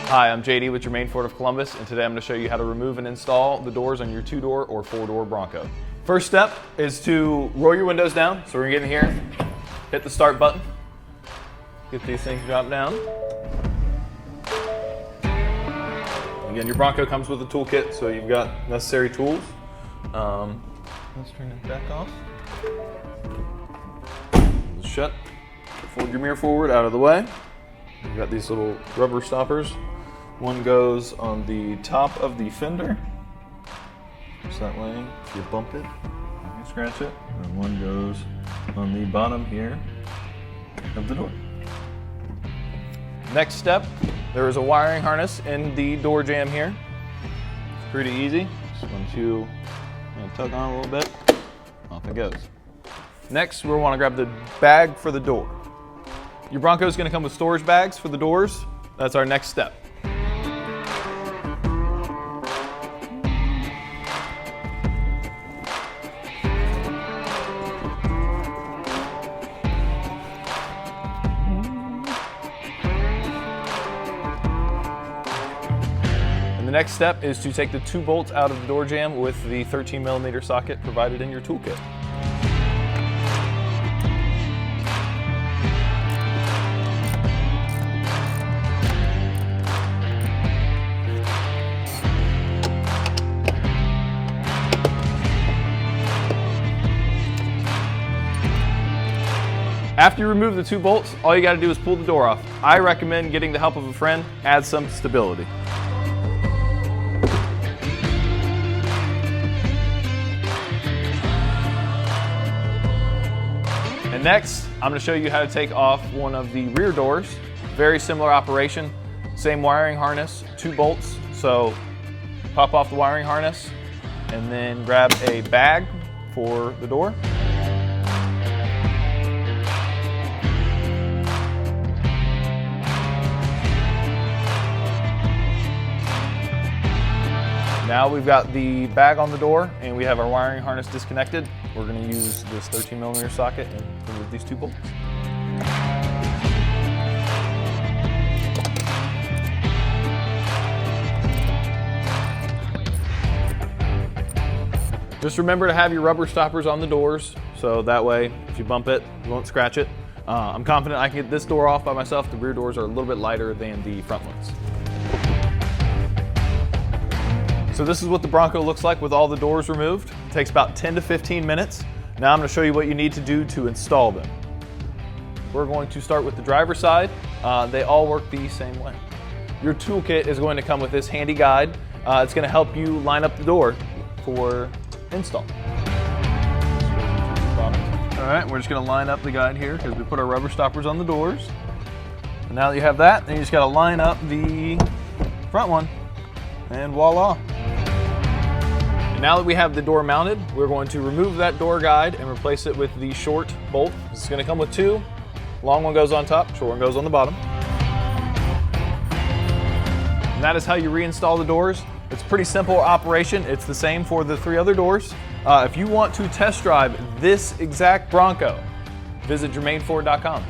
Hi, I'm Jaydee with Germain Ford of Columbus, and today I'm going to show you how to remove and install the doors on your 2-door or 4-door Bronco. First step is to roll your windows down. So we're going to get in here, hit the start button, get these things dropped down. Again, your Bronco comes with a toolkit, so you've got necessary tools. Let's turn it back off. Shut. Fold your mirror forward, out of the way. You've got these little rubber stoppers. One goes on the top of the fender, just that way. If you bump it, you can scratch it. And one goes on the bottom here of the door. Next step, there is a wiring harness in the door jamb here. It's pretty easy. Just want to tug on a little bit, off it goes. Next, we'll want to grab the bag for the door. Your Bronco is going to come with storage bags for the doors. That's our next step. And the next step is to take the 2 bolts out of the door jamb with the 13mm socket provided in your toolkit. After you remove the 2 bolts, all you got to do is pull the door off. I recommend getting the help of a friend, adds some stability. And next, I'm going to show you how to take off one of the rear doors. Very similar operation, same wiring harness, 2 bolts. So pop off the wiring harness and then grab a bag for the door. Now we've got the bag on the door and we have our wiring harness disconnected. We're going to use this 13mm socket and remove these 2 bolts. Just remember to have your rubber stoppers on the doors, so that way if you bump it, you won't scratch it. I'm confident I can get this door off by myself. The rear doors are a little bit lighter than the front ones. So this is what the Bronco looks like with all the doors removed. It takes about 10 to 15 minutes. Now I'm going to show you what you need to do to install them. We're going to start with the driver's side. They all work the same way. Your toolkit is going to come with this handy guide. It's going to help you line up the door for install. All right, we're just going to line up the guide here because we put our rubber stoppers on the doors. And now that you have that, then you just got to line up the front one, and voila. And now that we have the door mounted, we're going to remove that door guide and replace it with the short bolt. It's going to come with 2. Long one goes on top, short one goes on the bottom. And that is how you reinstall the doors. It's a pretty simple operation. It's the same for the 3 other doors. If you want to test drive this exact Bronco, visit germainford.com.